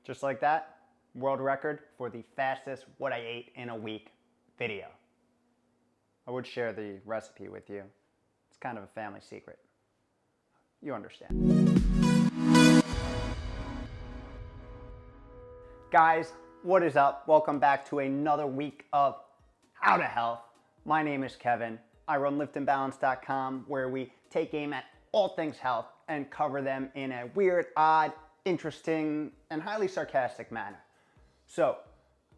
Just like that, world record for the fastest what I ate in a week video. I would share the recipe with you. It's kind of a family secret. You understand. Guys, what is up? Welcome back to another week of How to Health. My name is Kevin. I run liftandbalance.com, where we take aim at all things health and cover them in a weird, odd, interesting, and highly sarcastic manner. So,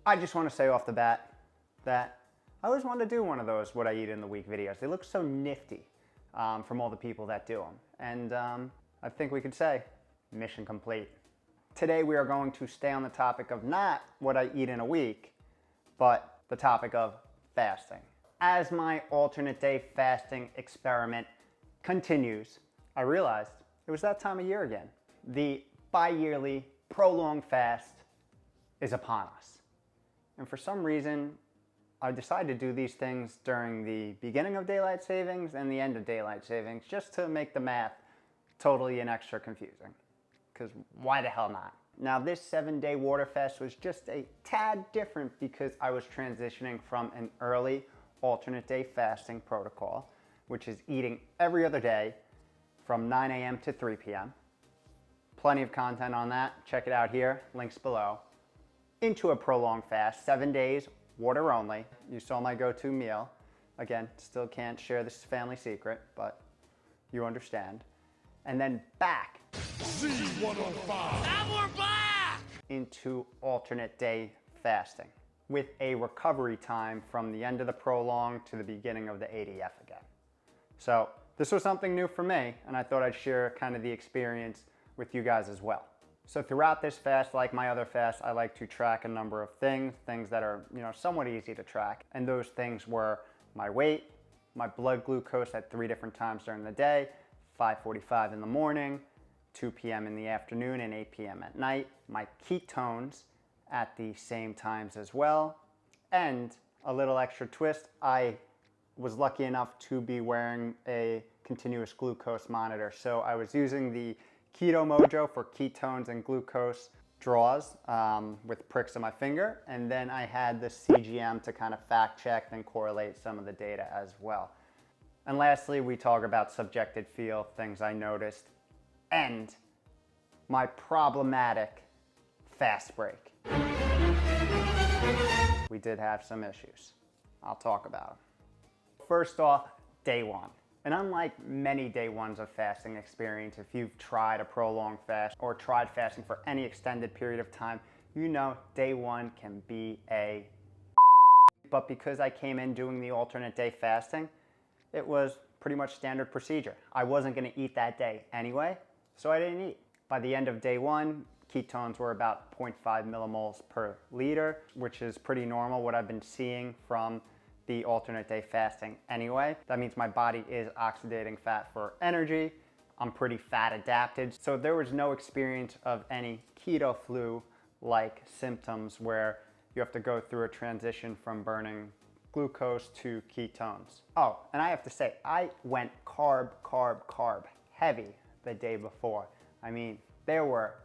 I just want to say off the bat that I always wanted to do one of those what I eat in the week videos. They look so nifty from all the people that do them. And I think we could say mission complete. Today we are going to stay on the topic of not what I eat in a week, but the topic of fasting. As my alternate day fasting experiment continues, I realized it was that time of year again. The bi-yearly prolonged fast is upon us. And for some reason, I decided to do these things during the beginning of daylight savings and the end of daylight savings, just to make the math totally and extra confusing. Because why the hell not? Now, this 7-day water fast was just a tad different because I was transitioning from an early alternate day fasting protocol, which is eating every other day from 9 a.m. to 3 p.m. Plenty of content on that. Check it out here, links below. Into a prolonged fast, 7 days, water only. You saw my go-to meal. Again, still can't share this family secret, but you understand. And then back C105. And we're back! Into alternate day fasting with a recovery time from the end of the prolonged to the beginning of the ADF again. So this was something new for me, and I thought I'd share kind of the experience with you guys as well. So throughout this fast, like my other fasts, I like to track a number of things that are, somewhat easy to track. And those things were my weight, my blood glucose at 3 different times during the day, 5:45 in the morning, 2 p.m. in the afternoon, and 8 p.m. at night, my ketones at the same times as well, and a little extra twist, I was lucky enough to be wearing a continuous glucose monitor. So I was using the Keto Mojo for ketones and glucose draws with pricks on my finger, and then I had the CGM to kind of fact check and correlate some of the data as well. And lastly, we talk about subjective feel, things I noticed, and my problematic fast break. We did have some issues. I'll talk about them. First off, day one. And unlike many day ones of fasting experience, if you've tried a prolonged fast or tried fasting for any extended period of time, you know day one can be a but because I came in doing the alternate day fasting, it was pretty much standard procedure. I wasn't gonna eat that day anyway, so I didn't eat. By the end of day one, ketones were about 0.5 millimoles per liter, which is pretty normal, what I've been seeing from the alternate day fasting anyway. That means my body is oxidating fat for energy. I'm pretty fat adapted. So there was no experience of any keto flu-like symptoms where you have to go through a transition from burning glucose to ketones. Oh, and I have to say, I went carb heavy the day before. I mean, there were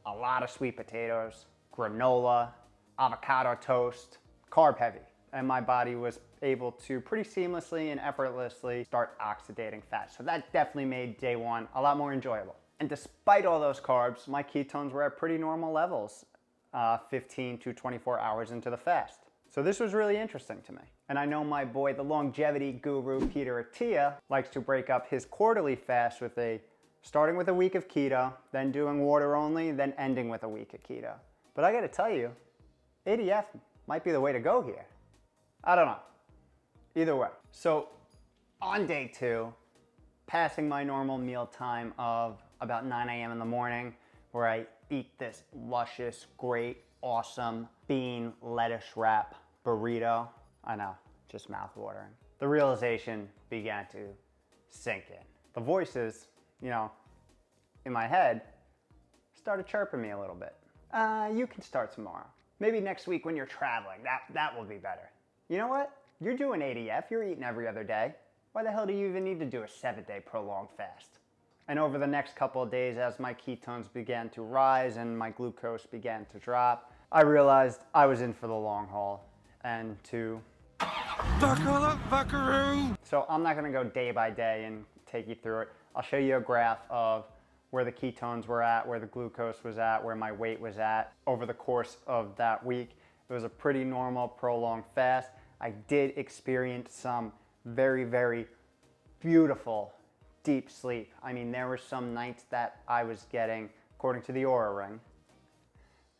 a lot of sweet potatoes, granola, avocado toast, carb heavy. And my body was able to pretty seamlessly and effortlessly start oxidating fat. So that definitely made day one a lot more enjoyable. And despite all those carbs, my ketones were at pretty normal levels 15 to 24 hours into the fast. So this was really interesting to me. And I know my boy, the longevity guru, Peter Attia, likes to break up his quarterly fast with starting with a week of keto, then doing water only, then ending with a week of keto. But I gotta tell you, ADF might be the way to go here. I don't know. Either way. So on day two, passing my normal meal time of about 9 a.m. in the morning, where I eat this luscious, great, awesome bean lettuce wrap burrito. I know, just mouth-watering. The realization began to sink in. The voices, in my head started chirping me a little bit. You can start tomorrow. Maybe next week when you're traveling, that will be better. You know what? You're doing ADF, you're eating every other day. Why the hell do you even need to do a 7-day prolonged fast? And over the next couple of days, as my ketones began to rise and my glucose began to drop, I realized I was in for the long haul. And Buckle up, buckaroo! so I'm not gonna go day by day and take you through it. I'll show you a graph of where the ketones were at, where the glucose was at, where my weight was at over the course of that week. It was a pretty normal, prolonged fast. I did experience some very, very beautiful deep sleep. I mean, there were some nights that I was getting, according to the Oura Ring,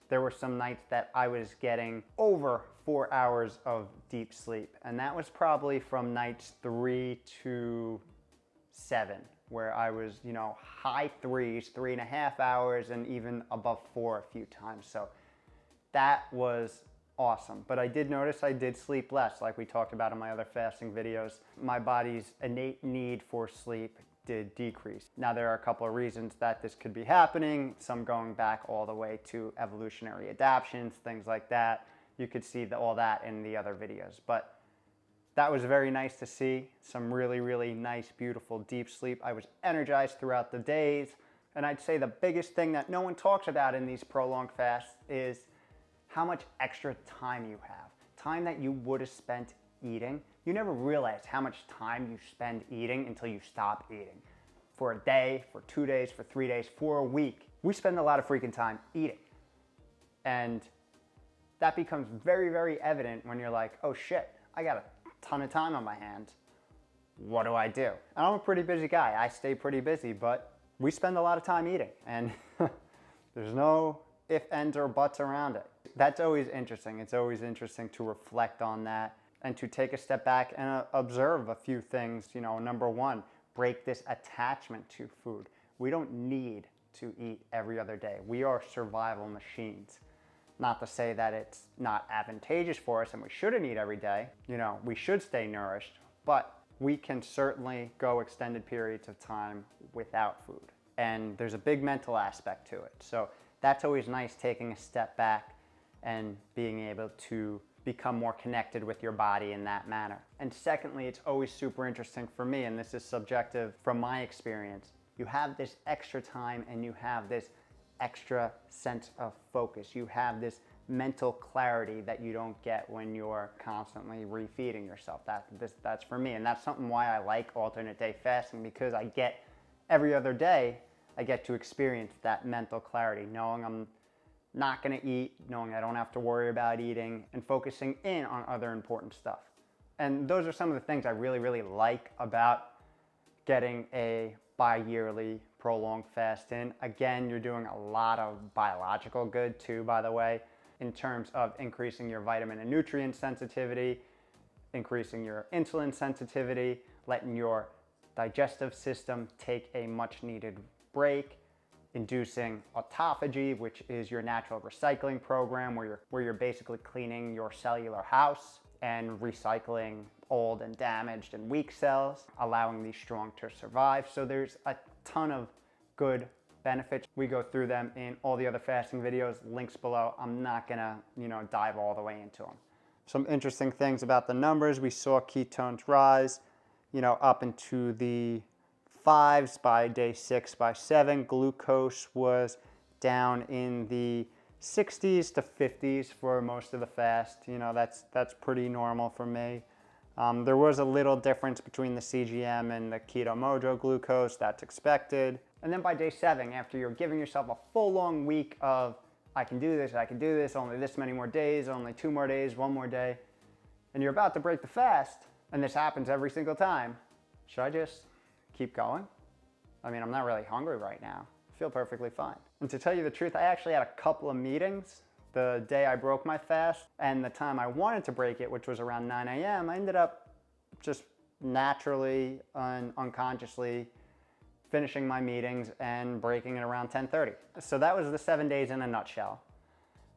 there were some nights that I was getting over 4 hours of deep sleep. And that was probably from nights 3 to 7, where I was, high 3s, 3.5 hours, and even above 4 a few times. So that was awesome. But I did notice I did sleep less, like we talked about in my other fasting videos. My body's innate need for sleep did decrease. Now there are a couple of reasons that this could be happening, some going back all the way to evolutionary adaptations, things like that. You could see all that in the other videos. But that was very nice to see, some really, really nice, beautiful deep sleep. I was energized throughout the days. And I'd say the biggest thing that no one talks about in these prolonged fasts is how much extra time you have. Time that you would have spent eating. You never realize how much time you spend eating until you stop eating. For a day, for 2 days, for 3 days, for a week. We spend a lot of freaking time eating. And that becomes very, very evident when you're like, oh shit, I got a ton of time on my hands. What do I do? And I'm a pretty busy guy. I stay pretty busy, but we spend a lot of time eating. And there's no ifs, ands, or buts around it. That's always interesting. It's always interesting to reflect on that and to take a step back and observe a few things. Number one, break this attachment to food. We don't need to eat every other day. We are survival machines. Not to say that it's not advantageous for us and we shouldn't eat every day. We should stay nourished, but we can certainly go extended periods of time without food. And there's a big mental aspect to it. So that's always nice, taking a step back and being able to become more connected with your body in that manner. And secondly, it's always super interesting for me, and this is subjective from my experience. You have this extra time and you have this extra sense of focus. You have this mental clarity that you don't get when you're constantly refeeding yourself. That's for me, and that's something why I like alternate day fasting, because I get every other day, I get to experience that mental clarity, knowing I'm not gonna eat, knowing I don't have to worry about eating, and focusing in on other important stuff. And those are some of the things I really, really like about getting a bi-yearly prolonged fast in. Again, you're doing a lot of biological good too, by the way, in terms of increasing your vitamin and nutrient sensitivity, increasing your insulin sensitivity, letting your digestive system take a much needed break, inducing autophagy, which is your natural recycling program where you're basically cleaning your cellular house and recycling old and damaged and weak cells, allowing these strong to survive. So there's a ton of good benefits. We go through them in all the other fasting videos, links below. I'm not gonna, dive all the way into them. Some interesting things about the numbers. We saw ketones rise, up into the 5s by day 6 by 7. Glucose was down in the 60s to 50s for most of the fast. That's pretty normal for me. There was a little difference between the CGM and the Keto Mojo glucose. That's expected. And then by day 7, after you're giving yourself a full long week of I can do this, only this many more days, only 2 more days, 1 more day, and you're about to break the fast, and this happens every single time, should I just keep going? I mean, I'm not really hungry right now. I feel perfectly fine. And to tell you the truth, I actually had a couple of meetings the day I broke my fast, and the time I wanted to break it, which was around 9 a.m., I ended up just naturally and unconsciously finishing my meetings and breaking it around 10:30. So that was the 7 days in a nutshell.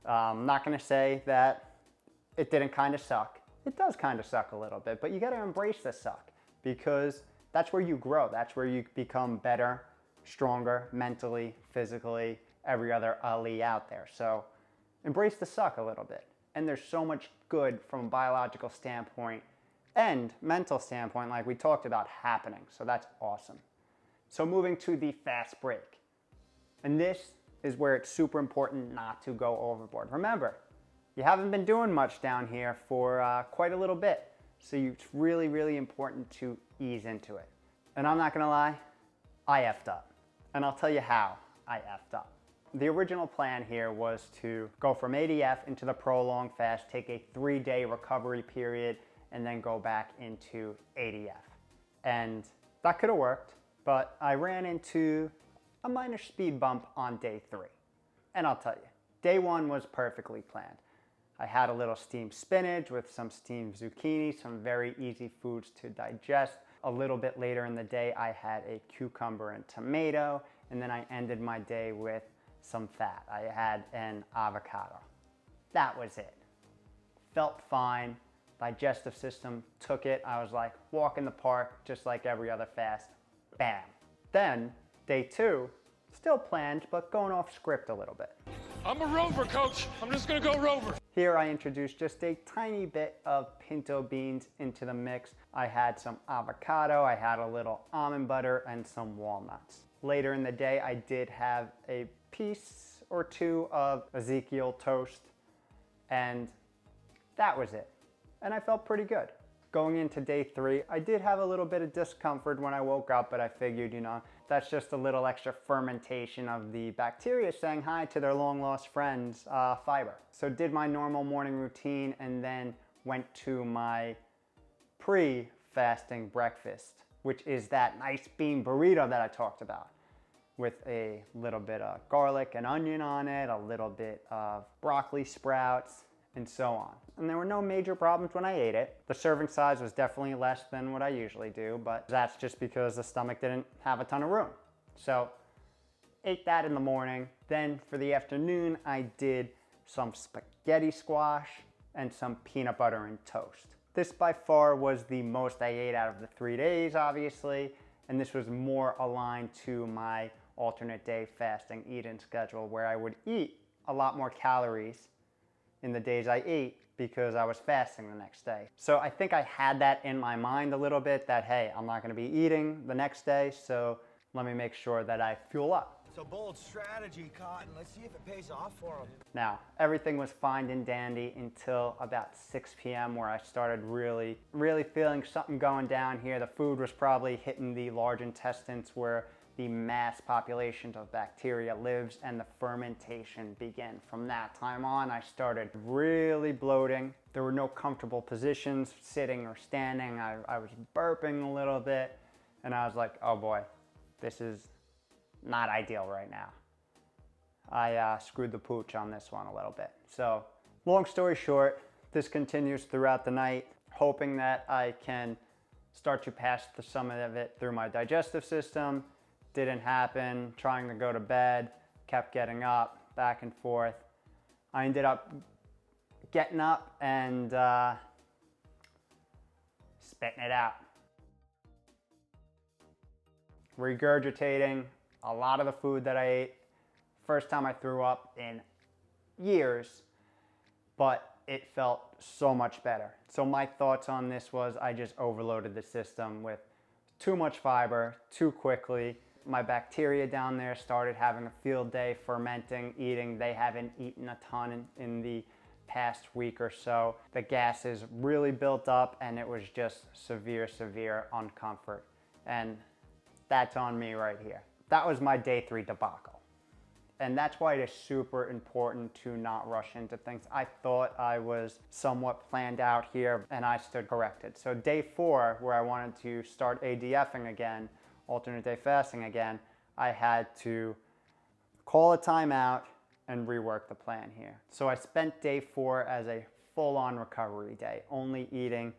I'm not gonna say that it didn't kind of suck. It does kind of suck a little bit, but you gotta embrace the suck, because that's where you grow. That's where you become better, stronger, mentally, physically, every other Ali out there. So embrace the suck a little bit. And there's so much good from a biological standpoint and mental standpoint, like we talked about, happening. So that's awesome. So moving to the fast break. And this is where it's super important not to go overboard. Remember, you haven't been doing much down here for quite a little bit. So it's really, really important to ease into it. And I'm not gonna lie, I effed up. And I'll tell you how I effed up. The original plan here was to go from ADF into the prolonged fast, take a 3-day recovery period, and then go back into ADF. And that could have worked, but I ran into a minor speed bump on day 3. And I'll tell you, day 1 was perfectly planned. I had a little steamed spinach with some steamed zucchini, some very easy foods to digest. A little bit later in the day, I had a cucumber and tomato, and then I ended my day with some fat. I had an avocado. That was it. Felt fine. Digestive system took it. I was like, walk in the park, just like every other fast. Bam. Then, day 2, still planned, but going off script a little bit. I'm a rover, coach. I'm just gonna go rover. Here I introduced just a tiny bit of pinto beans into the mix. I had some avocado, I had a little almond butter, and some walnuts. Later in the day, I did have a piece or 2 of Ezekiel toast, and that was it. And I felt pretty good. Going into day 3, I did have a little bit of discomfort when I woke up, but I figured, that's just a little extra fermentation of the bacteria saying hi to their long lost friends, fiber. So did my normal morning routine and then went to my pre-fasting breakfast, which is that nice bean burrito that I talked about, with a little bit of garlic and onion on it, a little bit of broccoli sprouts, and so on. And there were no major problems when I ate it. The serving size was definitely less than what I usually do, but that's just because the stomach didn't have a ton of room. So ate that in the morning. Then for the afternoon, I did some spaghetti squash and some peanut butter and toast. This by far was the most I ate out of the 3 days, obviously, and this was more aligned to my alternate day fasting eating schedule, where I would eat a lot more calories in the days I ate because I was fasting the next day. So I think I had that in my mind a little bit that, hey, I'm not gonna be eating the next day, so let me make sure that I fuel up. It's a bold strategy, Cotton. Let's see if it pays off for him. Now, everything was fine and dandy until about 6 p.m. where I started really feeling something going down here. The food was probably hitting the large intestines where the mass population of bacteria lives and the fermentation began. From that time on, I started really bloating. There were no comfortable positions, sitting or standing. I was burping a little bit, and I was like, oh boy, this is not ideal right now. I screwed the pooch on this one a little bit. So, long story short, this continues throughout the night, hoping that I can start to pass some of it through my digestive system. Didn't happen, trying to go to bed, kept getting up, back and forth. I ended up getting up and spitting it out. Regurgitating a lot of the food that I ate. First time I threw up in years, but it felt so much better. So my thoughts on this was I just overloaded the system with too much fiber, too quickly. My bacteria down there started having a field day, fermenting, eating. They haven't eaten a ton in the past week or so. The gases really built up and it was just severe uncomfort. And that's on me right here. That was my day 3 debacle. And that's why it is super important to not rush into things. I thought I was somewhat planned out here and I stood corrected. So day 4, where I wanted to start ADFing again, alternate day fasting again, I had to call a timeout and rework the plan here. So I spent day 4 as a full-on recovery day, only eating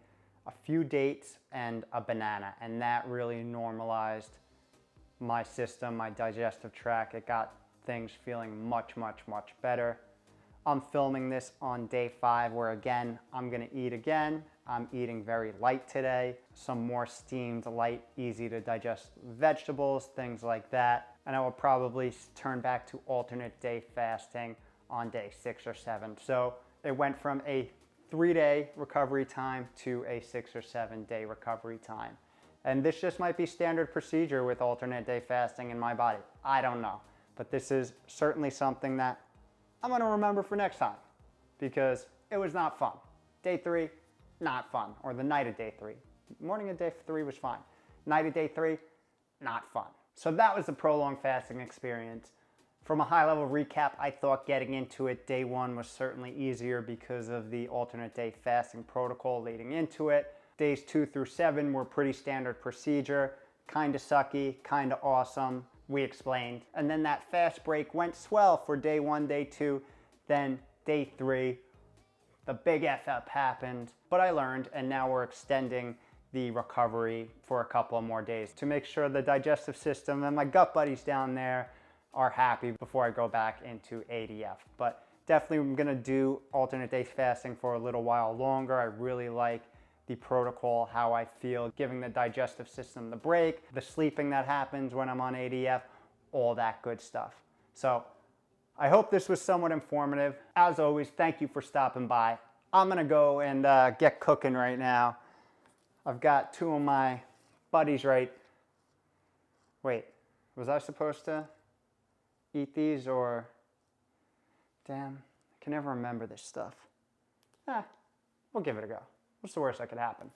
a few dates and a banana, and that really normalized my system, my digestive tract. It got things feeling much better. I'm filming this on day 5, where again, I'm gonna eat again. I'm eating very light today, some more steamed, light, easy to digest vegetables, things like that. And I will probably turn back to alternate day fasting on day 6 or 7. So it went from a 3-day recovery time to a 6 or 7 day recovery time. And this just might be standard procedure with alternate day fasting in my body. I don't know. But this is certainly something that I'm gonna remember for next time because it was not fun. Day 3, not fun. Or the night of day 3. Morning of day 3 was fine. Night of day 3, not fun. So that was the prolonged fasting experience. From a high level recap, I thought getting into it day 1 was certainly easier because of the alternate day fasting protocol leading into it. Days 2 through 7 were pretty standard procedure, kind of sucky, kind of awesome, we explained. And then that fast break went swell for day 1, day 2, then day 3, the big F up happened, but I learned, and now we're extending the recovery for a couple of more days to make sure the digestive system and my gut buddies down there are happy before I go back into ADF. But definitely I'm gonna do alternate day fasting for a little while longer. I really like the protocol, how I feel, giving the digestive system the break, the sleeping that happens when I'm on ADF, all that good stuff. So I hope this was somewhat informative. As always, thank you for stopping by. I'm gonna go and get cooking right now. I've got 2 of my buddies Wait, was I supposed to eat these or? Damn, I can never remember this stuff. We'll give it a go. What's the worst that could happen?